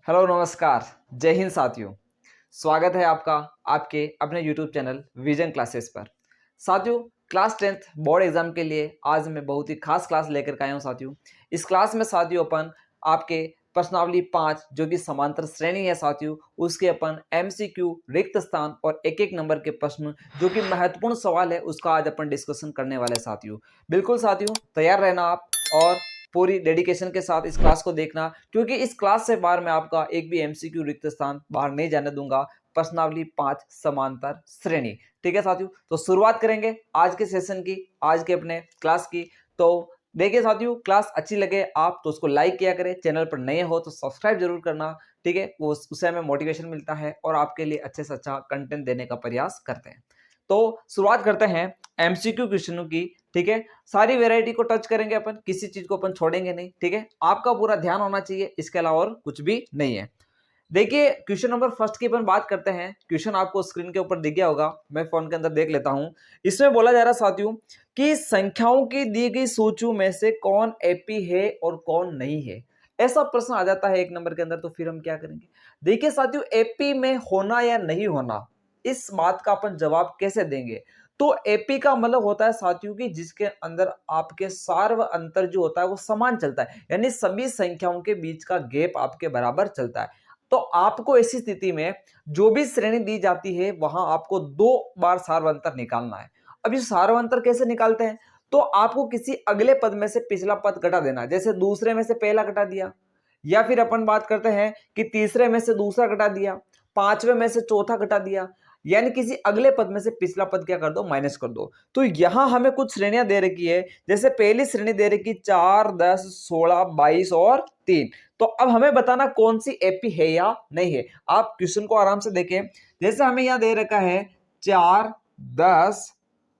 Hello नमस्कार। जय हिंद साथियों। स्वागत है आपका आपके अपने यूट्यूब चैनल विजन क्लासेस पर। साथियों, क्लास 10th बोर्ड एग्जाम के लिए आज मैं बहुत ही खास क्लास लेकर के आया हूँ साथियों। इस क्लास में साथियों अपन आपके प्रश्नावली 5 जो कि समांतर श्रेणी है साथियों, उसके अपन एमसीक्यू रिक्त स्थान और एक एक नंबर के प्रश्न जो कि महत्वपूर्ण सवाल है उसका आज अपन डिस्कशन करने वाले साथियों। बिल्कुल साथियों, तैयार रहना आप और पूरी डेडिकेशन के साथ इस क्लास को देखना, क्योंकि इस क्लास से बाहर मैं आपका एक भी एमसीक्यू रिक्त स्थान बाहर नहीं जाने दूंगा। प्रश्नावली 5 समांतर श्रेणी। ठीक है साथियों, तो शुरुआत करेंगे आज के सेशन की, आज के अपने क्लास की। तो देखिए साथियों, क्लास अच्छी लगे आप तो उसको लाइक किया करें, चैनल पर नए हो तो सब्सक्राइब जरूर करना। ठीक है, वो उससे हमें मोटिवेशन मिलता है और आपके लिए अच्छे से अच्छा कंटेंट देने का प्रयास करते हैं। तो शुरुआत करते हैं एमसीक्यू क्वेश्चनों की। ठीक है, सारी वेराइटी को टच करेंगे अपन, किसी चीज को अपन छोड़ेंगे नहीं। ठीक है, आपका पूरा ध्यान होना चाहिए, इसके अलावा और कुछ भी नहीं है। देखिए, क्वेश्चन नंबर फर्स्ट की अपन बात करते हैं। क्वेश्चन आपको स्क्रीन के ऊपर दिख गया होगा, मैं फोन के अंदर देख लेता हूं। इसमें बोला जा रहा साथियों कि संख्याओं की दी गई सूची में से कौन एपी है और कौन नहीं है। ऐसा प्रश्न आ जाता है एक नंबर के अंदर, तो फिर हम क्या करेंगे। देखिए साथियों, एपी में होना या नहीं होना, इस बात का अपन जवाब कैसे देंगे। तो एपी का मतलब होता है साथियों की जिसके अंदर आपके सार्व अंतर जो होता है वो समान चलता है, यानी सभी संख्याओं के बीच का गैप आपके बराबर चलता है। तो आपको ऐसी स्थिति में जो भी श्रेणी दी जाती है वहां आपको 2 बार सार्वंतर निकालना है। अब ये सार्वंतर कैसे निकालते हैं, तो आपको किसी अगले पद में से पिछला पद घटा देना, जैसे दूसरे में से पहला घटा दिया, या फिर अपन बात करते हैं कि तीसरे में से दूसरा घटा दिया, पांचवें में से चौथा घटा दिया, यानी किसी अगले पद में से पिछला पद क्या कर दो, माइनस कर दो। तो यहां हमें कुछ श्रेणियां दे रखी है, जैसे पहली श्रेणी दे रखी 4, 10, 16, 22 और 3। तो अब हमें बताना कौन सी एपी है या नहीं है। आप क्वेश्चन को आराम से देखें, जैसे हमें यहां दे रखा है 4, 10,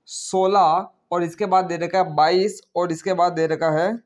16 और इसके बाद दे रखा है 22 और इसके बाद दे रखा है,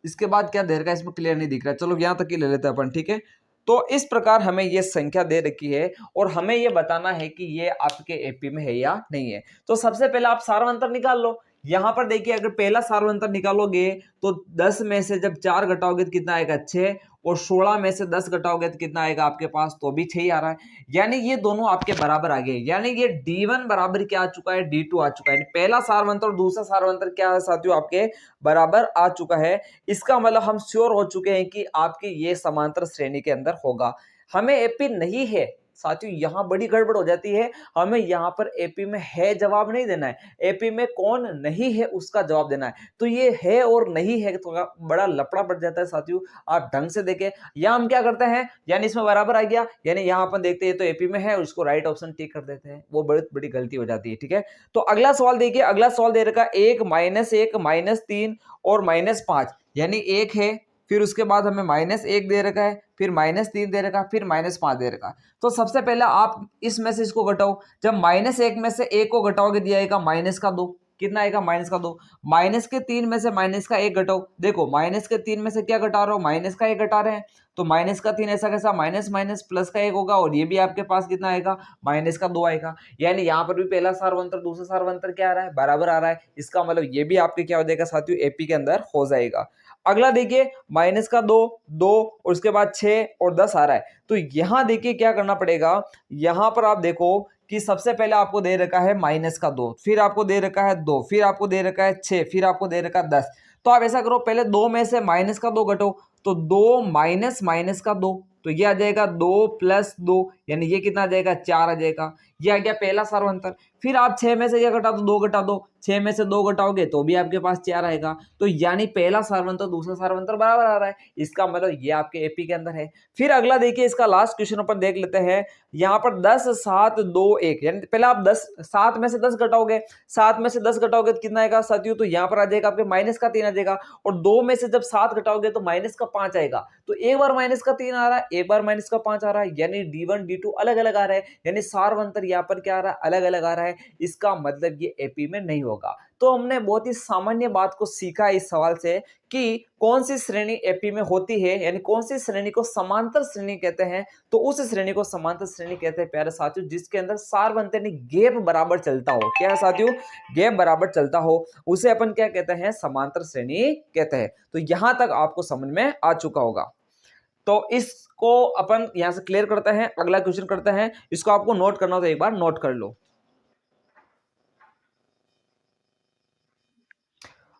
इसके बाद क्या दे रखा है इसमें क्लियर नहीं दिख रहा है, चलो यहां तक ही ले लेते हैं अपन। ठीक है, तो इस प्रकार हमें ये संख्या दे रखी है और हमें ये बताना है कि ये आपके एपी में है या नहीं है। तो सबसे पहले आप सार्वंतर निकाल लो। यहां पर देखिए, अगर पहला सार्वंतर निकालोगे तो 10 में से जब 4 घटाओगे तो कितना आएगा, 6, और 16 में से 10 घटाओगे तो कितना आएगा आपके पास, तो भी 6 ही आ रहा है। यानी ये दोनों आपके बराबर आ गए, यानी ये D1 बराबर क्या आ चुका है, D2 आ चुका है। पहला सार्वंतर और दूसरा सार्वंतर क्या है साथियों, आपके बराबर आ चुका है। इसका मतलब हम श्योर हो चुके हैं कि आपकी ये समांतर श्रेणी के अंदर होगा। हमें एपी नहीं है साथियों, यहां बड़ी गड़बड़ हो जाती है। हमें यहां पर एपी में है जवाब नहीं देना है, एपी में कौन नहीं है उसका जवाब देना है। तो ये है और नहीं है तो बड़ा लफड़ा पड़ जाता है साथियों। आप ढंग से देखें, यहां हम क्या करते हैं, यानी इसमें बराबर आ गया, यानी यहां अपन देखते हैं तो एपी में है, उसको राइट ऑप्शन टिक कर देते हैं, वो बड़ी बड़ी गलती हो जाती है। ठीक है, तो अगला सवाल देखिए, अगला सवाल दे रखा 1, -1, -3 और -5, यानी 1 है, फिर उसके बाद हमें -1 दे रखा है, फिर -3 दे रखा है, फिर -5 दे रखा है। तो सबसे पहले आप इसमें से इसको घटाओ। जब -1 में से 1 को घटाओगे दिया आएगा -2, कितना आएगा, -2। -3 में से -1 घटाओ, देखो -3 में से क्या घटा रहे हो, -1 घटा रहे हैं, तो -3 ऐसा कैसा, माइनस माइनस प्लस का 1 होगा, और ये भी आपके पास कितना आएगा, -2 आएगा। यानी यहाँ पर भी पहला सार्वंतर दूसरा सार्वंतर क्या आ रहा है, बराबर आ रहा है। इसका मतलब ये भी आपके क्या हो जाएगा साथियों, एपी के अंदर हो जाएगा। अगला देखिए, -2, 2 और उसके बाद 6 और 10 आ रहा है। तो यहां देखिए क्या करना पड़ेगा, यहां पर आप देखो कि सबसे पहले आपको दे रखा है -2, फिर आपको दे रखा है 2, फिर आपको दे रखा है 6, फिर आपको दे रखा है 10। तो आप ऐसा करो, पहले 2 में से -2 घटो, तो 2 -2, तो ये आ जाएगा 2 + 2, यानी ये कितना आ जाएगा, 4 आ जाएगा। ये आ गया पहला सार्वंतर। फिर आप 6 में से ये घटा दो, 2 घटा दो, 6 में से 2 घटाओगे तो भी आपके पास 4 आएगा। तो यानी पहला सार्वंतर दूसरा सार्वंतर बराबर आ रहा है, इसका मतलब ये आपके एपी के अंदर है। फिर अगला देखिए, इसका लास्ट क्वेश्चन अपन देख लेते हैं। यहाँ पर 10, 7, 2, 1, यानी पहले आप 7 में से 10 घटाओगे, 7 में से 10 घटाओगे तो कितना आएगा साथियों, तो यहाँ पर आ जाएगा आपके -3 आ जाएगा, और 2 में से जब 7 घटाओगे तो -5 आएगा। तो एक बार -3 आ रहा है, एक बार -5 आ रहा है, यानी D1 D2 अलग अलग आ रहा है, यानी सार्वंतर यहाँ पर क्या आ रहा है, अलग अलग आ रहा है। इसका मतलब ये एपी में नहीं होगा। तो हमने बहुत ही सामान्य बात को सीखा इस सवाल से कि कौन सी श्रेणी एपी में होती है, यानी कौन सी श्रेणी को समांतर श्रेणी कहते हैं। तो उस श्रेणी को समांतर श्रेणी कहते हैं प्यारे साथियों, जिसके अंदर सार्वंतर यानी गैप बराबर चलता हो। क्या है साथियों, गैप बराबर चलता हो, उसे अपन क्या कहते हैं, समांतर श्रेणी कहते हैं। तो यहां तक आपको समझ में आ चुका होगा। तो इसको अपन यहां से क्लियर करते हैं, अगला क्वेश्चन करते हैं। इसको आपको नोट करना हो तो एक बार नोट कर लो।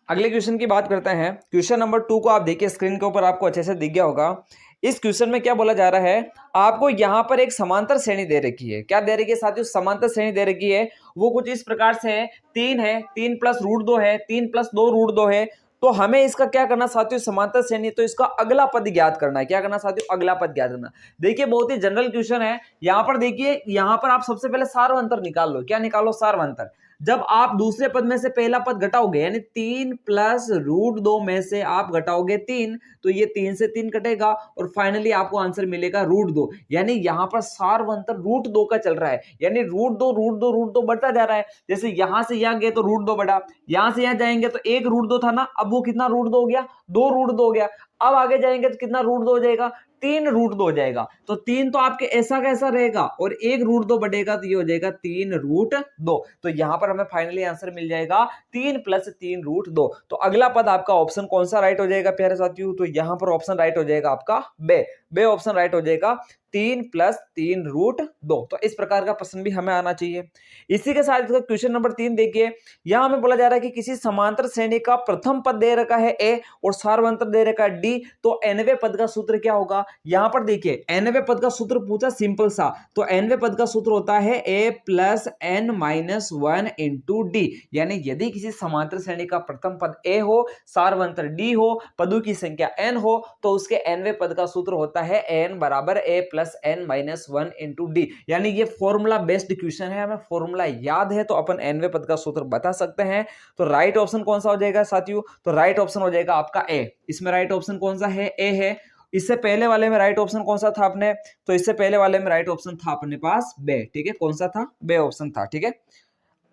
अगले क्वेश्चन की बात करते हैं। क्वेश्चन नंबर 2 को आप देखिए, स्क्रीन के ऊपर आपको अच्छे से दिख गया होगा। इस क्वेश्चन में क्या बोला जा रहा है, आपको यहां पर एक समांतर श्रेणी दे रखी है। क्या दे रखी है साथियों? समांतर श्रेणी दे रखी है। वो कुछ इस प्रकार से है, 3 है, 3 प्लस रूट 2 है, 3 प्लस 2 रूट 2 है। तो हमें इसका क्या करना साथियों, समांतर श्रेणी, तो इसका अगला पद ज्ञात करना है। क्या करना साथियों? अगला पद ज्ञात करना। देखिए बहुत ही जनरल क्वेश्चन है। यहां पर देखिए, यहां पर आप सबसे पहले सार्वंतर निकाल लो। क्या निकालो? सार्वंतर। जब आप दूसरे पद में से पहला पद घटाओगे, यानी 3 प्लस रूट 2 में से आप घटाओगे 3, तो ये 3 से 3 कटेगा और फाइनली आपको आंसर मिलेगा रूट 2। यानी यहां पर सार्वंतर रूट 2 का चल रहा है, यानी रूट 2 रूट 2 रूट 2 बढ़ता जा रहा है। जैसे यहां से यहां गए तो रूट 2 बढ़ा, यहां से यहां जाएंगे तो एक रूट 2 था ना, अब वो कितना रूट 2 हो गया? 2 रूट 2 हो गया। अब आगे जाएंगे तो कितना रूट 2 हो जाएगा? 3 रूट 2 हो जाएगा। तो 3 तो आपके ऐसा कैसा रहेगा और एक रूट 2 बढ़ेगा तो ये हो जाएगा 3 रूट 2। तो यहां पर हमें फाइनली आंसर मिल जाएगा 3 प्लस 3 रूट 2। तो अगला पद आपका ऑप्शन कौन सा राइट हो जाएगा प्यारे साथियों? तो यहां पर ऑप्शन राइट हो जाएगा आपका बे। बे ऑप्शन राइट हो जाएगा, 3 प्लस 3 रूट 2। तो इस प्रकार का प्रश्न भी हमें आना चाहिए। इसी के साथ इसका क्वेश्चन नंबर 3 देखिए। यहां हमें बोला जा रहा है कि किसी समांतर श्रेणी का प्रथम पद दे रखा है ए और सार्वंतर दे रखा है डी, तो nवें पद का सूत्र क्या होगा? यहां पर देखिए, nवें पद का सूत्र पूछा सिंपल सा, तो nवें पद का सूत्र होता है a plus n minus 1 into d. यानी यदि किसी समांतर श्रेणी का प्रथम पद a हो, सार्वंतर d हो, पदों की संख्या n हो, तो उसके nवें पद का सूत्र होता है n बराबर a plus n minus 1 into d. यानी ये फॉर्मूला बेस्ड क्वेश्चन है, हमें फॉर्मूला याद है तो अपन nवें पद का सूत्र बता सकते हैं। तो राइट ऑप्शन कौन सा हो जाएगा साथियों? तो राइट ऑप्शन हो जाएगा आपका ए। इसमें राइट ऑप्शन कौन सा है? ए है। इससे पहले वाले में राइट ऑप्शन कौन सा था अपने? तो इससे पहले वाले में राइट ऑप्शन था अपने पास बे। ठीक है, कौन सा था? बे ऑप्शन था। ठीक है,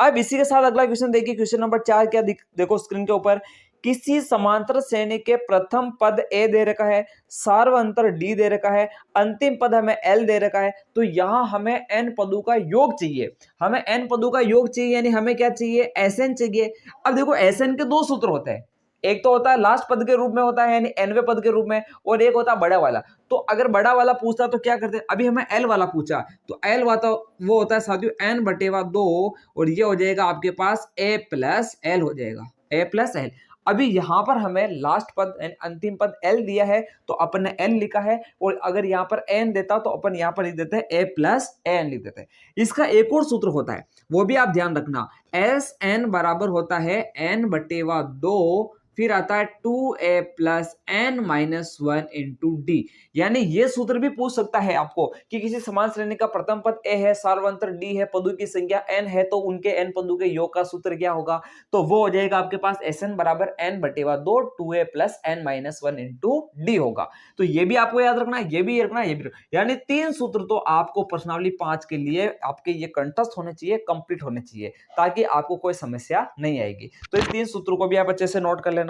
अब इसी के साथ अगला क्वेश्चन देखिए। क्वेश्चन नंबर 4 क्या देखो स्क्रीन के ऊपर। किसी समांतर श्रेणी के प्रथम पद ए दे रखा है, सार्वंतर डी दे रखा है, अंतिम पद हमें एल दे रखा है। तो यहां हमें एन पदों का योग चाहिए। हमें एन पदों का योग चाहिए, यानी हमें क्या चाहिए? एसएन चाहिए। अब देखो एसएन के दो सूत्र होते हैं, एक तो होता है लास्ट पद के रूप में होता है, यानी एनवे पद के रूप में, और एक होता है बड़ा वाला। तो अगर बड़ा वाला पूछता तो क्या करते? अभी हमें एल वाला पूछा, तो एल वाला वो होता है साथियों एन बटेवा 2, और ये हो जाएगा आपके पास ए प्लस एल हो जाएगा, ए प्लस एल। अभी यहां पर हमें लास्ट पद अंतिम पद एल दिया है, तो अपन ने एन लिखा है, और अगर यहां पर एन देता तो अपन यहां पर लिख देते हैं ए प्लस एन लिख देते हैं। इसका एक और सूत्र होता है, वो भी आप ध्यान रखना। एस एन बराबर होता है एन बटेवा 2, फिर आता है 2a plus n minus 1 into d. यानी ये सूत्र भी पूछ सकता है आपको कि किसी समान श्रेणी का प्रथम पद ए है, सार्वंतर डी है, पदों की संख्या n है, तो उनके n पदों के योग का सूत्र क्या होगा? तो वो हो जाएगा आपके पास Sn बराबर n बटेवा 2 2a plus n minus 1 into d होगा। तो ये भी आपको याद रखना है, ये भी रखना है, ये भी रखना। यानी 3 सूत्र तो आपको प्रश्नावली 5 के लिए आपके ये कंठस्थ होने चाहिए, कंप्लीट होने चाहिए, ताकि आपको कोई समस्या नहीं आएगी। तो इन 3 सूत्रों को भी आप अच्छे से नोट कर लेना।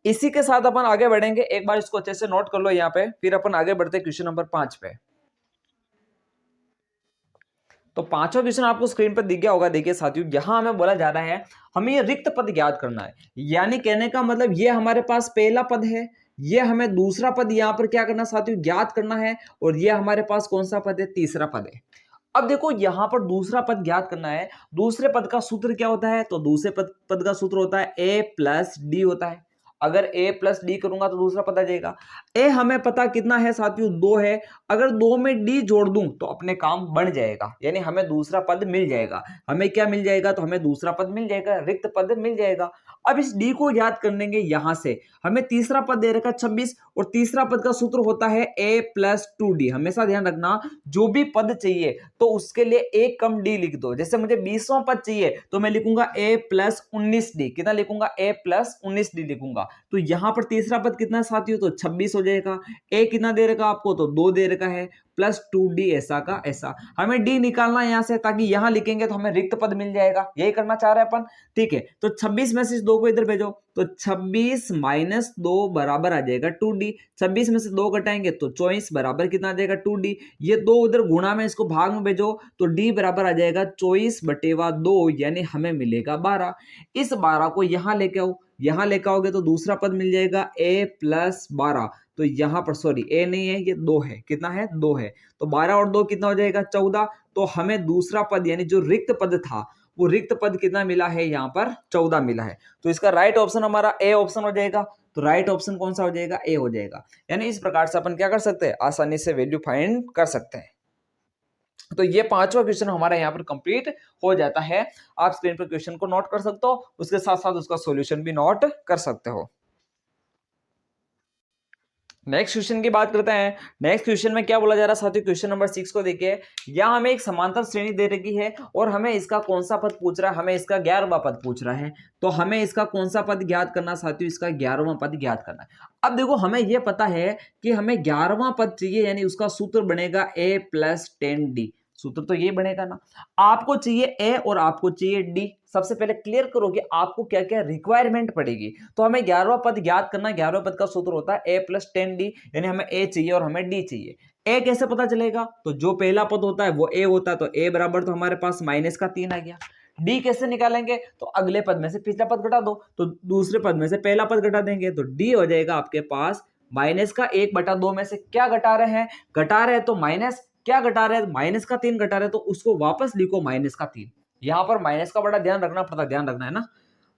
इसी के साथ अपन आगे बढ़ेंगे, एक बार इसको अच्छे से नोट कर लो यहाँ पे, फिर अपन आगे बढ़ते हैं क्वेश्चन नंबर 5 पे। तो पांचवा क्वेश्चन आपको स्क्रीन पर दिख गया होगा। देखिए साथियों, यहां हमें बोला जा रहा है हमें ये रिक्त पद ज्ञात करना है। यानी कहने का मतलब ये हमारे पास पहला पद है, ये हमें दूसरा पद यहाँ पर क्या करना साथियों? ज्ञात करना है, और ये हमारे पास कौन सा पद है? तीसरा पद है। अब देखो यहां पर दूसरा पद ज्ञात करना है। दूसरे पद का सूत्र क्या होता है? तो दूसरे पद का सूत्र होता है a प्लस डी होता है। अगर a प्लस डी करूंगा तो दूसरा पद आ जाएगा। a हमें पता कितना है साथियों? 2 है। अगर 2 में d जोड़ दूं तो अपने काम बन जाएगा, यानी हमें दूसरा पद मिल जाएगा। हमें क्या मिल जाएगा? तो हमें दूसरा पद मिल जाएगा, रिक्त पद मिल जाएगा। अब इस d को याद करनेंगे यहां से। हमें तीसरा पद दे रखा 26, और तीसरा पद का सूत्र होता है a प्लस 2d। हमेशा ध्यान रखना, जो भी पद चाहिए तो उसके लिए एक कम d लिख दो। जैसे मुझे 20वां पद चाहिए तो मैं लिखूंगा a प्लस 19d। कितना लिखूंगा? a प्लस 19d लिखूंगा। तो यहां पर तीसरा पद कितना है साथियों? तो 26 हो जाएगा। a कितना दे रखा आपको? तो 2 दे रखा है, प्लस 2d ऐसा का ऐसा। हमें d निकालना है यहां से, ताकि यहां लिखेंगे तो हमें रिक्त पद मिल जाएगा। यही करना चाह रहे हैं अपन। ठीक है, तो 26 में से 2 को इधर भेजो, तो 26 माइनस 2 बराबर आ जाएगा 2d। 26 में से 2 घटाएंगे तो 24 बराबर कितना आ जाएगा? 2d। ये 2 उधर गुणा में, इसको भाग में भेजो, तो d बराबर आ जाएगा 24 बटेवा 2, यानी हमें मिलेगा 12। इस 12 को यहां लेके आओ, यहां लेकर आओगे तो दूसरा पद मिल जाएगा a प्लस 12। तो यहाँ पर सॉरी ए नहीं है, ये 2 है, कितना है 2 है, तो 12 और 2 कितना हो जाएगा 14। तो हमें दूसरा पद यानी जो रिक्त पद था वो रिक्त पद कितना मिला है, यहाँ पर 14 मिला है। तो इसका राइट ऑप्शन हमारा ए ऑप्शन हो जाएगा। तो राइट ऑप्शन कौन सा हो जाएगा, ए हो जाएगा। यानी इस प्रकार से अपन क्या कर सकते हैं, आसानी से वैल्यू फाइंड कर सकते हैं। तो ये पांचवा क्वेश्चन हमारा यहाँ पर कंप्लीट हो जाता है। आप स्क्रीन पर क्वेश्चन को नोट कर सकते हो, उसके साथ साथ उसका सॉल्यूशन भी नोट कर सकते हो। नेक्स्ट क्वेश्चन की बात करते हैं। नेक्स्ट क्वेश्चन में क्या बोला जा रहा है साथियों, क्वेश्चन नंबर 6 को देखिए। यहाँ हमें एक समांतर श्रेणी दे रखी है और हमें इसका कौन सा पद पूछ रहा है, हमें इसका 11वां पद पूछ रहा है। तो हमें इसका कौन सा पद ज्ञात करना साथियों, इसका 11वां पद ज्ञात करना है। अब देखो हमें यह पता है कि हमें 11वां पद चाहिए, यानी उसका सूत्र बनेगा a + 10d। सूत्र तो ये बनेगा ना, आपको चाहिए a और आपको चाहिए d। सबसे पहले क्लियर करो कि आपको क्या क्या रिक्वायरमेंट पड़ेगी। तो हमें 11वां पद ज्ञात करना, 11वां पद का सूत्र होता है a + 10d, यानी हमें a चाहिए और हमें d चाहिए। a कैसे पता चलेगा, तो जो पहला पद होता है वो a होता है, तो a बराबर तो हमारे पास -3 आ गया। d कैसे निकालेंगे, तो अगले पद में से पिछला पद घटा दो, तो दूसरे पद में से पहला पद घटा देंगे, तो d हो जाएगा आपके पास -1/2 में से क्या घटा रहे हैं, घटा रहे हैं तो माइनस, क्या घटा रहे हैं -3 घटा रहे हैं, तो उसको वापस लिखो -3। यहां पर माइनस का बड़ा ध्यान रखना पड़ता, ध्यान रखना है ना।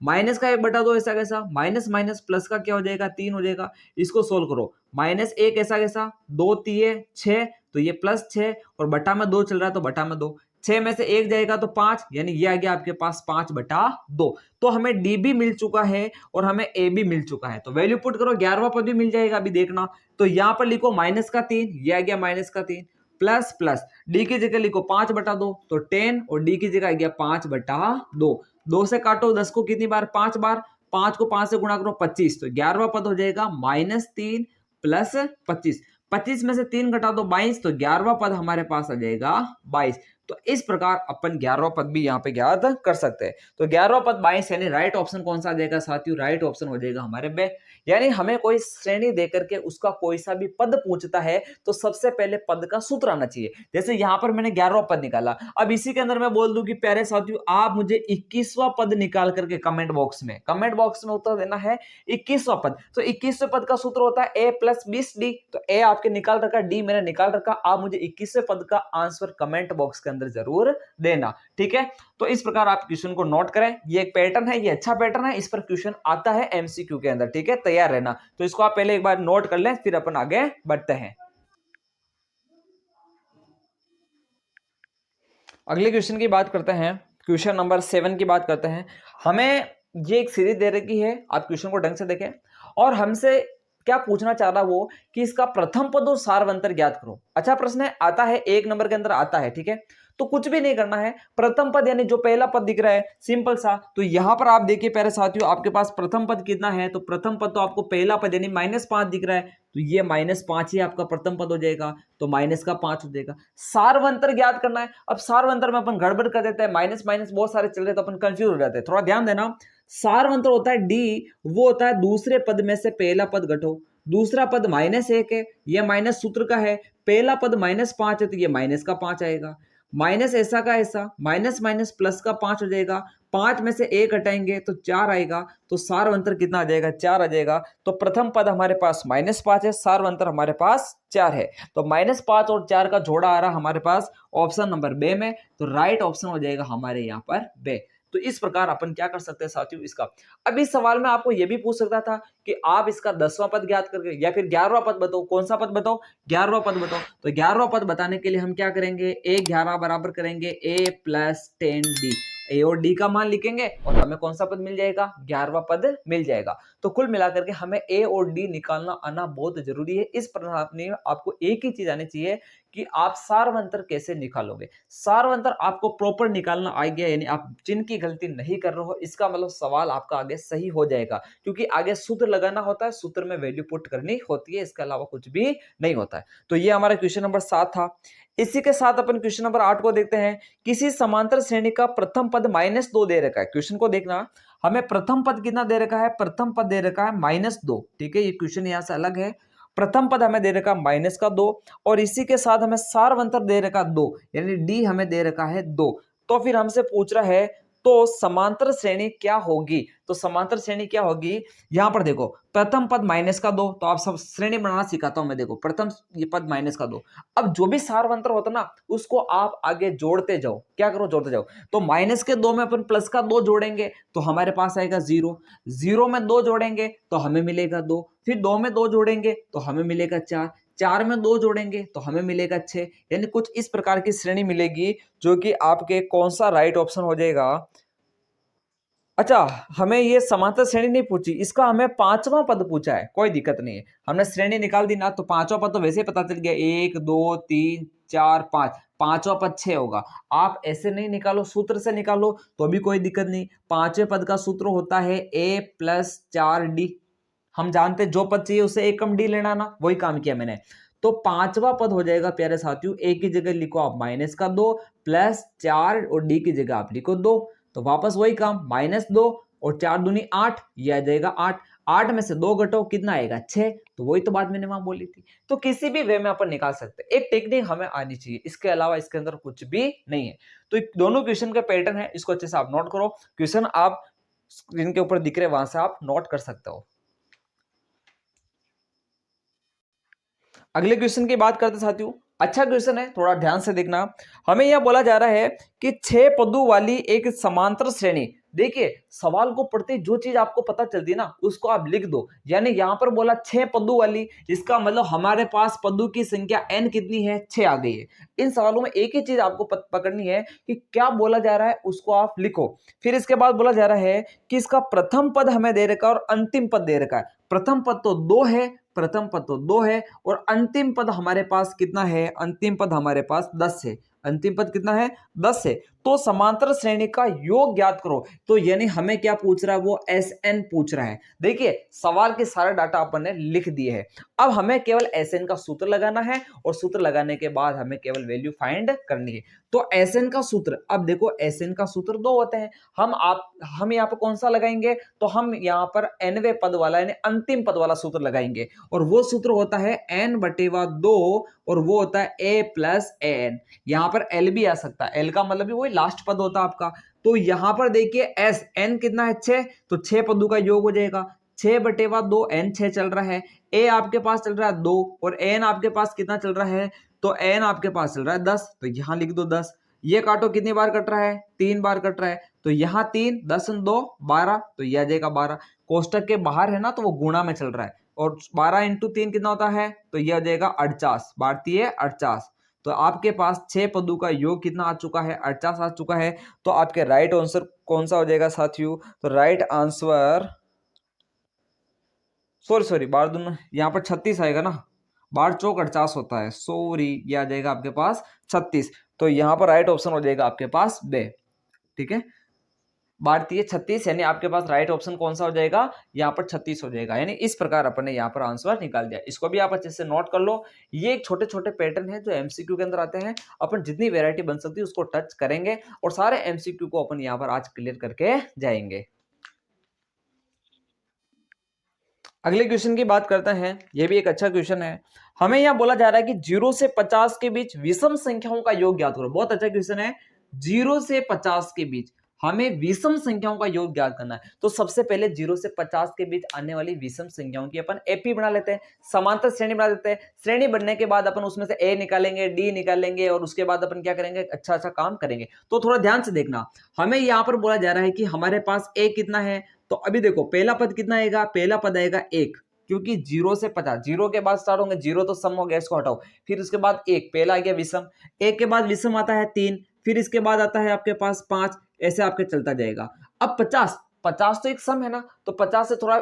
-1/2 ऐसा कैसा, माइनस माइनस प्लस का क्या हो जाएगा 3 हो जाएगा। इसको सोल्व करो, -1 ऐसा कैसा, 2 3 6, तो ये +6 और बटा में 2 चल रहा है तो बटा में 2, 6 में से 1 जाएगा तो 5, यानी ये आ गया आपके पास 5/2। तो हमें d भी मिल चुका है और हमें a भी मिल चुका है। तो वैल्यू पुट करो, 11वां पद भी मिल जाएगा। अभी देखना, तो यहां पर लिखो -3, ये आ गया -3, प्लस प्लस डी की जगह लिखो 5/2, तो 10 और डी की जगह आ गया 5/2। 2 से काटो 10 को कितनी बार, 5 बार, 5 को 5 से गुणा करो 25, तो 11वां पद हो जाएगा -3 + 25। 25 में से 3 घटा दो 22, तो 11वां पद हमारे पास आ जाएगा 22। तो इस प्रकार अपन 11वां पद भी यहाँ पे ज्ञात कर सकते हैं। तो 11वां पद 22, यानी राइट ऑप्शन कौन सा आ जाएगा साथियों, राइट ऑप्शन हो जाएगा हमारे बे। यानी हमें कोई श्रेणी देकर के उसका कोई सा भी पद पूछता है तो सबसे पहले पद का सूत्र आना चाहिए। जैसे यहां पर मैंने 11वां पद निकाला, अब इसी के अंदर मैं बोल दूं कि प्यारे साथियों आप मुझे 21वां पद निकाल करके कमेंट बॉक्स में उत्तर देना है 21वां पद। तो 21वें पद का सूत्र होता है a + 20d। तो a आपके निकाल रखा, d मैंने निकाल रखा, आप मुझे 21वें पद का आंसर कमेंट बॉक्स के अंदर जरूर देना, ठीक है। तो इस प्रकार आप क्वेश्चन को नोट करें, ये एक पैटर्न है, ये अच्छा पैटर्न है, इस पर क्वेश्चन आता है एमसीक्यू के अंदर, ठीक है, तैयार रहना। तो इसको आप पहले एक बार नोट कर लें, फिर अपन आगे बढ़ते हैं। अगले क्वेश्चन की बात करते हैं, क्वेश्चन नंबर 7 की बात करते हैं। हमें ये एक सीरीज दे रखी है, आप क्वेश्चन को ढंग से देखें, और हमसे क्या पूछना चाह रहा वो कि इसका प्रथम पद और सार्वंतर ज्ञात करो। अच्छा प्रश्न है, आता है 1 नंबर के अंदर आता है, ठीक है। तो कुछ भी नहीं करना है, प्रथम पद यानी जो पहला पद दिख रहा है सिंपल सा, तो यहां पर आप देखिए प्यारे साथियों आपके पास प्रथम पद कितना है, तो प्रथम पद तो आपको पहला पद यानी -5 दिख रहा है, तो ये -5 ही आपका प्रथम पद हो जाएगा, तो -5 हो जाएगा। सार्वंतर ज्ञात करना है। अब सार्वंतर में अपन गड़बड़ कर देते हैं, माइनस माइनस बहुत सारे चल रहे तो अपन कंफ्यूज हो जाते हैं, थोड़ा ध्यान देना। सार्वंतर होता है डी, वो होता है दूसरे पद में से पहला पद घटो। दूसरा पद -1 है, ये माइनस सूत्र का है, पहला पद -5 है तो ये माइनस का 5 आएगा, माइनस ऐसा का ऐसा, माइनस माइनस प्लस का 5 हो जाएगा, 5 में से 1 हटाएंगे तो 4 आएगा, तो सार्वंतर कितना आ जाएगा 4 आ जाएगा। तो प्रथम पद हमारे पास -5 है, सार्वंतर हमारे पास 4 है, तो -5 और 4 का जोड़ा आ रहा हमारे पास ऑप्शन नंबर बे में, तो राइट ऑप्शन हो जाएगा हमारे यहाँ पर बे। तो इस प्रकार अपन क्या कर सकते हैं साथियों इसका। अब इस सवाल में आपको यह भी पूछ सकता था कि आप इसका 10वां पद ज्ञात करके या फिर 11वां पद बताओ, कौन सा पद बताओ, 11वां पद बताओ। तो 11वां पद बताने के लिए हम क्या करेंगे, a 11 बराबर करेंगे a + 10d, ए और डी का मान लिखेंगे और हमें कौन सा पद मिल जाएगा, 11वां पद मिल जाएगा। तो कुल मिलाकर के हमें ए और डी निकालना आना बहुत जरूरी है। इस प्रणाली में आपको एक ही चीज आनी चाहिए कि आप सार्वंतर कैसे निकालोगे। सार्वंतर आपको प्रॉपर निकालना आ गया, यानी आप चिन्ह की गलती नहीं कर रहे हो, इसका मतलब सवाल आपका आगे सही हो जाएगा, क्योंकि आगे सूत्र लगाना होता है, सूत्र में वैल्यू पुट करनी होती है, इसके अलावा कुछ भी नहीं होता है। तो ये हमारा क्वेश्चन नंबर 7 था। इसी के साथ अपन क्वेश्चन नंबर 8 को देखते हैं। किसी समांतर श्रेणी का प्रथम पद -2 दे रखा है। क्वेश्चन को देखना, हमें प्रथम पद कितना दे रखा है, प्रथम पद दे रखा है -2, ठीक है, ये क्वेश्चन यहां से अलग है। प्रथम पद हमें दे रखा -2 और इसी के साथ हमें सार्वंतर दे रखा 2, यानी डी हमें दे रखा है 2। तो फिर हमसे पूछ रहा है तो समांतर श्रेणी क्या होगी, तो समांतर श्रेणी क्या होगी, यहां पर देखो प्रथम पद माइनस का 2, तो आप सब श्रेणी बनाना सिखाता हूं मैं, देखो प्रथम ये पद माइनस का 2, अब जो भी सार्वंतर होता ना उसको आप आगे जोड़ते जाओ, क्या करो जोड़ते जाओ, तो माइनस के 2 में अपन प्लस का 2 जोड़ेंगे तो हमारे पास आएगा 0, 0 में 2 जोड़ेंगे तो हमें मिलेगा 2, फिर 2 में 2 जोड़ेंगे तो हमें मिलेगा 4, 4 में 2 जोड़ेंगे तो हमें मिलेगा 6, यानी कुछ इस प्रकार की श्रेणी मिलेगी जो कि आपके कौन सा राइट ऑप्शन हो जाएगा। अच्छा, हमें ये समांतर श्रेणी नहीं पूछी, इसका हमें पांचवा पद पूछा है, कोई दिक्कत नहीं है, हमने श्रेणी निकाल दी ना, तो पांचवा पद तो वैसे ही पता चल गया, 1 2 3 4 5, पांचवा पद 6 होगा। आप ऐसे नहीं निकालो, सूत्र से निकालो तो भी कोई दिक्कत नहीं। पांचवें पद का सूत्र होता है a + 4d, हम जानते जो पद चाहिए उसे एक कम डी लेना ना, वही काम किया मैंने। तो पांचवा पद हो जाएगा प्यारे साथियों, ए की जगह लिखो आप माइनस का 2 + 4 और डी की जगह आप लिखो 2, तो वापस वही काम, -2 और 4 दूनी 8, ये आ जाएगा 8, 8 में से 2 घटाओ कितना आएगा 6, तो वही तो बात मैंने वहां बोली थी। तो किसी भी वे में अपन निकाल सकते हैं, एक टेक्निक हमें आनी चाहिए, इसके अलावा इसके अंदर कुछ भी नहीं है। तो दोनों क्वेश्चन का पैटर्न है, इसको अच्छे से आप नोट करो, क्वेश्चन आप स्क्रीन के ऊपर दिख रहे वहां से आप नोट कर सकते हो। अगले क्वेश्चन की बात करते साथियों, अच्छा क्वेश्चन है, थोड़ा ध्यान से देखना। हमें यह बोला जा रहा है कि 6 पदों वाली एक समांतर श्रेणी, देखिए सवाल को पढ़ते जो चीज आपको पता चलती है ना उसको आप लिख दो, यानी यहां पर बोला 6 पदों वाली, इसका मतलब हमारे पास पदों की संख्या n कितनी है, 6 आ गई है। इन सवालों में एक ही चीज आपको पकड़नी है कि क्या बोला जा रहा है उसको आप लिखो। फिर इसके बाद बोला जा रहा है कि इसका प्रथम पद हमें दे रखा है और अंतिम पद दे रखा है। प्रथम पद तो 2 है, प्रथम पद तो 2 है और अंतिम पद हमारे पास कितना है, अंतिम पद हमारे पास 10 है, अंतिम पद कितना है 10 है। तो समांतर श्रेणी का योग ज्ञात करो, तो यानी हमें क्या पूछ रहा है, वो Sn पूछ रहा है। देखिए सवाल के सारे डाटा अपन ने लिख दिए हैं, अब हमें केवल Sn का सूत्र लगाना है और सूत्र लगाने के बाद हमें केवल वैल्यू फाइंड करनी है। तो Sn का सूत्र, अब देखो Sn का सूत्र 2 होते हैं, हम यहाँ पर कौन सा लगाएंगे, तो हम यहाँ पर nवें पद वाला यानी अंतिम पद वाला सूत्र लगाएंगे और वो सूत्र होता है n/2 और वो होता है a + an। यहां पर l भी आ सकता है, l का मतलब भी वही लास्ट पद होता है आपका। तो यहां पर देखिए s n कितना है 6, तो 6 पदों का योग हो जाएगा, 6/2 n 6 चल रहा है, a आपके पास चल रहा है 2 और n आपके पास कितना चल रहा है, तो n आपके पास चल रहा है 10, तो यहां लिख दो 10। ये काटो कितनी बार कट रहा है, 3 बार कट रहा है, तो यहाँ 3 10 2 12, तो यह आ जाएगा 12। कोष्टक के बाहर है ना तो वो गुणा में चल रहा है और 12 × 3 कितना होता है, तो यह हो जाएगा 48, 12 48। तो आपके पास 6 पदों का योग कितना आ चुका है, 48 आ चुका है। तो आपके राइट आंसर कौन सा हो जाएगा साथियों, तो राइट आंसर सॉरी बार दून यहाँ पर 36 आएगा ना, बार चौक 48 होता है, सॉरी ये आ जाएगा आपके पास 36। तो यहाँ पर राइट ऑप्शन हो जाएगा आपके पास बे, ठीक है, भारतीय 36, यानी आपके पास राइट ऑप्शन कौन सा हो जाएगा, यहाँ पर 36 हो जाएगा। यानी इस प्रकार अपन ने यहाँ पर आंसर निकाल दिया, इसको भी आप अच्छे से नोट कर लो। ये एक छोटे छोटे पैटर्न है जो एमसीक्यू के अंदर आते हैं, अपन जितनी वैरायटी बन सकती है उसको टच करेंगे और सारे एमसीक्यू को अपन यहाँ पर आज क्लियर करके जाएंगे। अगले क्वेश्चन की बात करते हैं, ये भी एक अच्छा क्वेश्चन है। हमें यहाँ बोला जा रहा है कि 0 से 50 के बीच विषम संख्याओं का योग ज्ञात करो, बहुत अच्छा क्वेश्चन है। 0 से 50 के बीच हमें विषम संख्याओं का योग ज्ञात करना है। तो सबसे पहले 0 से 50 के बीच आने वाली विषम संख्याओं की अपन एपी बना लेते हैं, समांतर श्रेणी बना देते हैं। श्रेणी बनने के बाद अपन उसमें से ए निकालेंगे, डी निकालेंगे और उसके बाद अपन क्या करेंगे, अच्छा अच्छा काम करेंगे। तो थोड़ा ध्यान से देखना, हमें यहाँ पर बोला जा रहा है कि हमारे पास ए कितना है, तो अभी देखो पहला पद कितना आएगा, पहला पद आएगा 1, क्योंकि 0 से 50, 0 के बाद स्टार्ट होंगे, 0 तो सम हो गया, इसको हटाओ। फिर उसके बाद 1, पहला आ गया विषम, 1 के बाद विषम आता है 3, फिर इसके बाद आता है आपके पास 5, ऐसे आपके चलता जाएगा। अब 50, 50 तो एक सम है ना, तो 50 से थोड़ा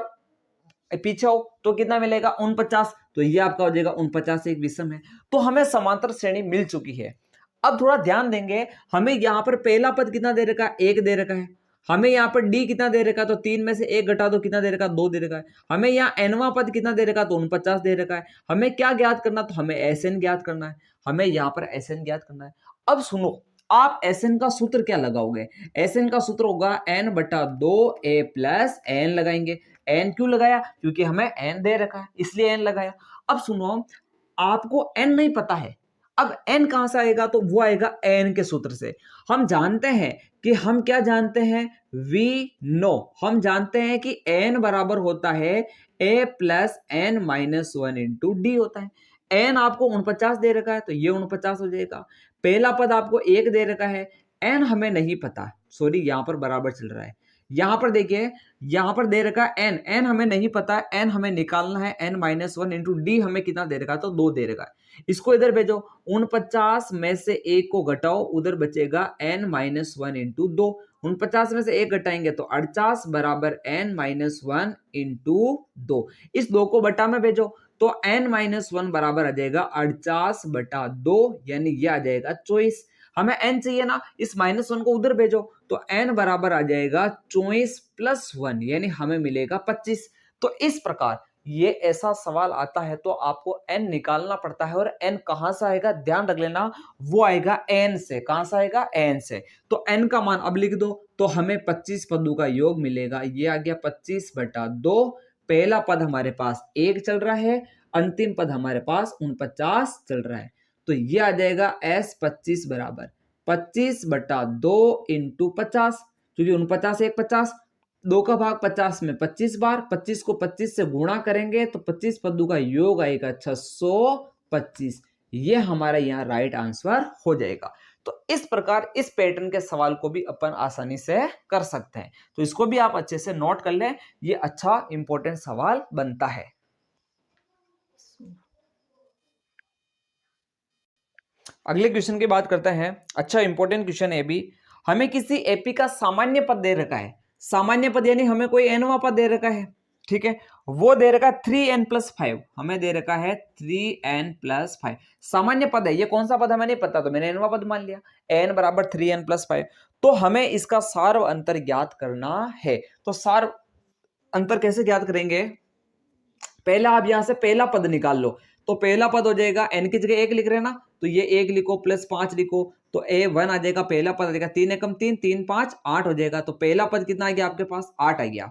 पीछे हो तो कितना मिलेगा 49, तो ये आपका हो जाएगा 49 एक विषम है। तो हमें समांतर श्रेणी मिल चुकी है। अब थोड़ा ध्यान देंगे, हमें यहाँ पर पहला पद कितना दे रखा है, 1 दे रखा है। हमें यहाँ पर डी कितना दे रखा है, तो 3 में से 1 घटा दो कितना दे रखा है, 2 दे रखा है। हमें यहाँ एनवा पद कितना दे रखा है, तो 49 दे रखा है। हमें क्या ज्ञात करना, तो हमें एसएन ज्ञात करना है, हमें यहाँ पर एसएन ज्ञात करना है। अब सुनो, आप एसएन का सूत्र क्या लगाओगे, एसएन का सूत्र होगा n/2 a + n लगाएंगे। n क्यों लगाया, क्योंकि हमें n दे रखा है इसलिए n लगाया। अब सुनो, आपको n नहीं पता है, अब n कहां से आएगा, तो वो आएगा n के सूत्र से। हम जानते हैं कि हम क्या जानते हैं, वी नो, हम जानते हैं कि n बराबर होता है a plus n minus one into D होता है। n आपको 49 दे रखा है तो ये 49 हो जाएगा। पहला पद आपको 1 दे रखा है, n हमें नहीं पता, सॉरी यहां पर बराबर चल रहा है। यहां पर देखिए, यहां पर दे रखा है n हमें नहीं पता, n हमें निकालना है, n minus one into D हमें कितना दे रखा है, तो 2 दे रखा है। इसको इधर भेजो, 49 में से 1 को घटाओ, उधर बचेगा n माइनस वन इंटू 2। 49 में से 1 घटाएंगे तो 48 बराबर n माइनस वन इंटू 2। इस 2 को बटा में भेजो तो n माइनस वन बराबर आ जाएगा 48 बटा 2, यानी ये आ जाएगा 24। हमें n चाहिए ना, इस माइनस वन को उधर भेजो तो n बराबर आ जाएगा 24 प्लस 1, यानी हमें मिलेगा 25। तो इस प्रकार ये ऐसा सवाल आता है तो आपको n निकालना पड़ता है, और n कहां से आएगा ध्यान रख लेना, वो आएगा n से। कहां से आएगा, n से। तो n का मान अब लिख दो, तो हमें 25 पदों का योग मिलेगा, ये आ गया 25 बटा 2। पहला पद हमारे पास 1 चल रहा है, अंतिम पद हमारे पास 49 चल रहा है, तो ये आ जाएगा s 25 बराबर 25 बटा 2 इंटू 50, क्योंकि 49 एक 50, 2 का भाग 50 में 25 बार, 25 को 25 से गुणा करेंगे तो 25 पदों का योग आएगा 625। ये हमारा यहाँ राइट आंसर हो जाएगा। तो इस प्रकार इस पैटर्न के सवाल को भी अपन आसानी से कर सकते हैं, तो इसको भी आप अच्छे से नोट कर लें, ये अच्छा इंपॉर्टेंट सवाल बनता है। अगले क्वेश्चन की बात करते हैं। अच्छा इंपॉर्टेंट क्वेश्चन है भी। हमें किसी एपी का सामान्य पद दे रखा है, सामान्य पद यानी हमें कोई एनवा पद दे रखा है, ठीक है, वो दे रखा है 3n प्लस 5, हमें दे रखा है 3n प्लस 5, सामान्य पद है। ये कौन सा पद हमें नहीं पता तो मैंने एनवा पद मान लिया, n बराबर 3n प्लस 5। तो हमें इसका सार्व अंतर ज्ञात करना है। तो सार्व अंतर कैसे ज्ञात करेंगे, पहला आप यहां से पहला पद निकाल लो, तो पहला पद हो जाएगा n की जगह 1 लिख रहे हैं ना, तो ये 1 लिखो प्लस 5 लिखो, तो a1 आ जाएगा, पहला पद आ जाएगा 3 एकम 3, 3 5 8 हो जाएगा। तो पहला पद कितना आ गया आपके पास, 8 आ गया।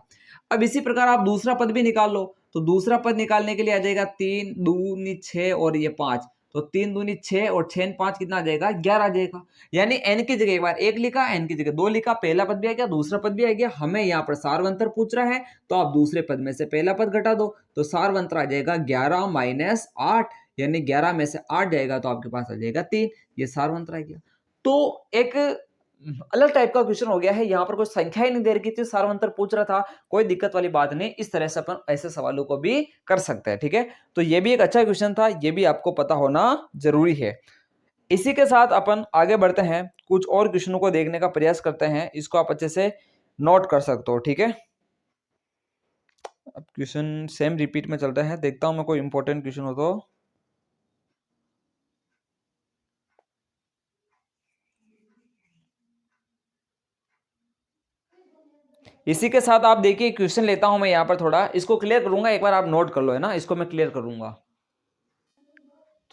अब इसी प्रकार आप दूसरा पद भी निकाल लो, तो दूसरा पद निकालने के लिए आ जाएगा 3 दूनी 6 और ये 5, तो 3 दूनी 6 और 6 5 कितना आ जाएगा, 11 आ जाएगा। यानी n की जगह एक बार 1 लिखा, n की जगह 2 लिखा, पहला पद भी आ गया, दूसरा पद भी आ गया। हमें यहाँ पर सार्वंतर पूछ रहा है, तो आप दूसरे पद में से पहला पद घटा दो, तो सार्वंतर आ जाएगा 11 माइनस 8, यानी 11 में से 8 जाएगा तो आपके पास आ जाएगा 3, ये सार्वंतर आ गया। तो एक अलग टाइप का क्वेश्चन हो गया है, यहाँ पर कोई संख्या ही नहीं दे रखी थी, सार्वंतर पूछ रहा था, कोई दिक्कत वाली बात नहीं। इस तरह से अपन ऐसे सवालों को भी कर सकते हैं, ठीक है। तो ये भी एक अच्छा क्वेश्चन था, ये भी आपको पता होना जरूरी है। इसी के साथ अपन आगे बढ़ते हैं, कुछ और क्वेश्चनों को देखने का प्रयास करते हैं, इसको आप अच्छे से नोट कर सकते हो, ठीक है। अब क्वेश्चन सेम रिपीट में चलता है, देखता हूं मैं कोई इंपॉर्टेंट क्वेश्चन हो तो। इसी के साथ आप देखिए क्वेश्चन लेता हूं मैं यहां पर, थोड़ा इसको क्लियर करूंगा, एक बार आप नोट कर लो, है ना, इसको मैं क्लियर करूंगा।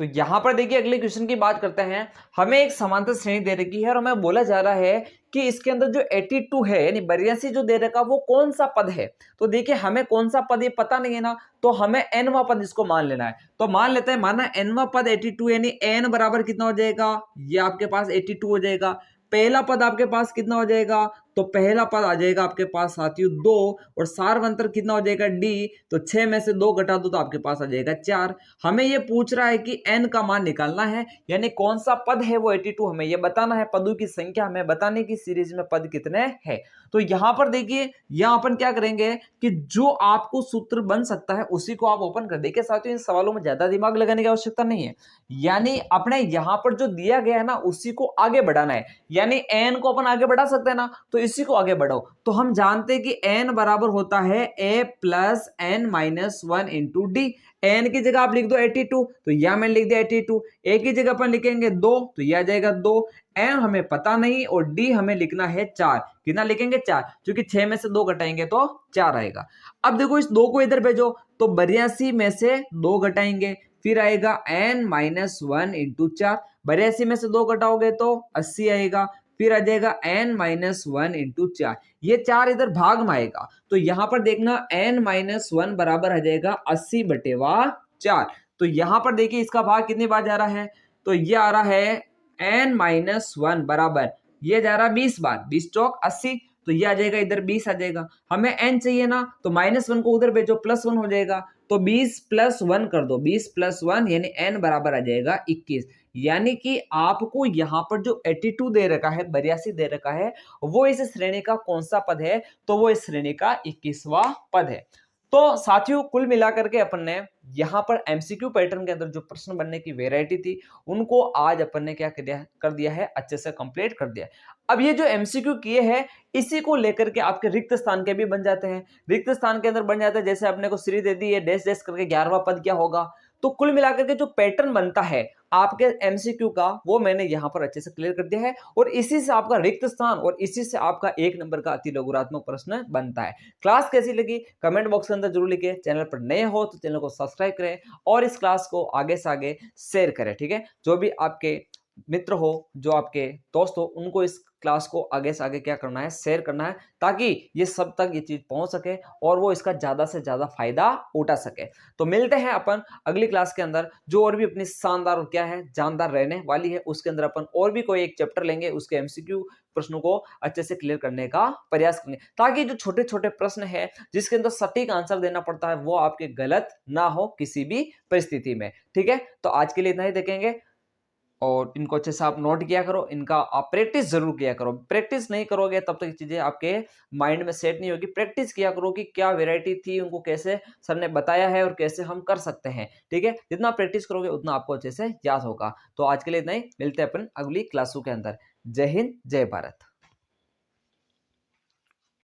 तो यहां पर देखिए अगले क्वेश्चन की बात करते हैं। हमें एक समांतर श्रेणी दे रखी है और हमें बोला जा रहा है कि इसके अंदर जो 82 है यानी 82 जो दे रखा वो कौन सा पद है। तो देखिए हमें कौन सा पद ये पता नहीं है ना, तो हमें nवा पद इसको मान लेना है। तो मान लेते हैं, माना nवा पद 82 यानी n बराबर कितना हो जाएगा, ये आपके पास 82 हो जाएगा। पहला पद आपके पास कितना हो जाएगा, तो पहला पद आ जाएगा आपके पास साथियों 2, और सार्वंतर कितना हो जाएगा d, तो 6 में से 2 घटा दो तो आपके पास आ जाएगा 4। हमें ये पूछ रहा है कि n का मान निकालना है, यानी कौन सा पद है वो 82 हमें ये बताना है, पदों की संख्या हमें बताने की सीरीज में पद कितने हैं। तो यहां पर देखिए, यहां अपन क्या करेंगे कि जो आपको सूत्र बन सकता है उसी को आप ओपन कर देखिए साथियों, इन सवालों में ज्यादा दिमाग लगाने की आवश्यकता नहीं है, यानी अपने यहां पर जो दिया गया है ना उसी को आगे बढ़ाना है। यानी n को अपन आगे बढ़ा सकते हैं ना, तो इसी को आगे बढ़ाओ। तो हम जानते हैं कि n बराबर होता है a plus n minus one into D. n की जगह आप लिख दो 82, तो यह मैंने लिख दिया 82। a की जगह अपन लिखेंगे 2, तो यह आ जाएगा 2। n हमें पता नहीं और d हमें लिखना है 4। कितना लिखेंगे 4, क्योंकि 6 में से 2 घटाएंगे तो 4 आएगा। अब देखो इस 2 को इधर भेजो, तो 82 में से 2 घटाएंगे, फिर आएगा n माइनस वन इंटू 4। 82 में से 2 घटाओगे तो 80 आएगा, फिर आ जाएगा n माइनस वन इंटू 4। ये 4 इधर भाग में आएगा, तो यहां पर देखना n माइनस वन बराबर आ जाएगा 80 बटेवा 4। तो यहां पर देखिए इसका भाग कितनी बार जा रहा है, तो ये आ रहा है n-1 बराबर, ये जा रहा 20 बार, 20 चौक 80, तो ये आ जाएगा इधर 20 आ जाएगा। हमें n चाहिए ना, तो -1 को उधर भेजो, +1 हो जाएगा, तो 20 + 1 कर दो, 20 + 1 यानी n बराबर आ जाएगा 21। यानी कि आपको यहाँ पर जो 82 दे रखा है, 82 दे रखा है, वो इस श्रेणी का कौन सा पद है, तो वो इस श्रेणी का 21वां पद है। तो साथियों कुल मिलाकर के अपन ने यहाँ पर एमसीक्यू पैटर्न के अंदर जो प्रश्न बनने की वेरायटी थी, उनको आज अपन ने क्या कर दिया है, अच्छे से कंप्लीट कर दिया है। अब ये जो एमसीक्यू किए हैं, इसी को लेकर के आपके रिक्त स्थान के भी बन जाते हैं। रिक्त स्थान के अंदर बन जाता है, जैसे अपने को श्री दे दी है, डैश डैश करके 11वां पद क्या होगा। तो कुल मिलाकर के जो पैटर्न बनता है आपके एमसीक्यू का, वो मैंने यहां पर अच्छे से क्लियर कर दिया है, और इसी से आपका रिक्त स्थान और इसी से आपका 1 नंबर का अति लघुरात्मक प्रश्न बनता है। क्लास कैसी लगी कमेंट बॉक्स के अंदर जरूर लिखिए। चैनल पर नए हो तो चैनल को सब्सक्राइब करें और इस क्लास को आगे से आगे शेयर करें, ठीक है। जो भी आपके मित्र हो, जो आपके दोस्त हो, उनको इस क्लास को आगे से आगे क्या करना है, शेयर करना है, ताकि ये सब तक ये चीज पहुंच सके और वो इसका ज्यादा से ज्यादा फायदा उठा सके। तो मिलते हैं अपन अगली क्लास के अंदर, जो और भी अपनी शानदार और क्या है, जानदार रहने वाली है। उसके अंदर अपन और भी कोई एक चैप्टर लेंगे, उसके एमसीक्यू प्रश्नों को अच्छे से क्लियर करने का प्रयास करेंगे, ताकि जो छोटे छोटे प्रश्न है जिसके अंदर सटीक आंसर देना पड़ता है, वो आपके गलत ना हो किसी भी परिस्थिति में, ठीक है। तो आज के लिए इतना ही देखेंगे, और इनको अच्छे से आप नोट किया करो, इनका आप प्रैक्टिस जरूर किया करो। प्रैक्टिस नहीं करोगे तब तक चीजें आपके माइंड में सेट नहीं होगी। प्रैक्टिस किया करो कि क्या वैरायटी थी, उनको कैसे सर ने बताया है और कैसे हम कर सकते हैं, ठीक है। जितना प्रैक्टिस करोगे उतना आपको अच्छे से याद होगा। तो आज के लिए इतना ही, मिलते हैं अपन अगली क्लासों के अंदर। जय हिंद, जय भारत।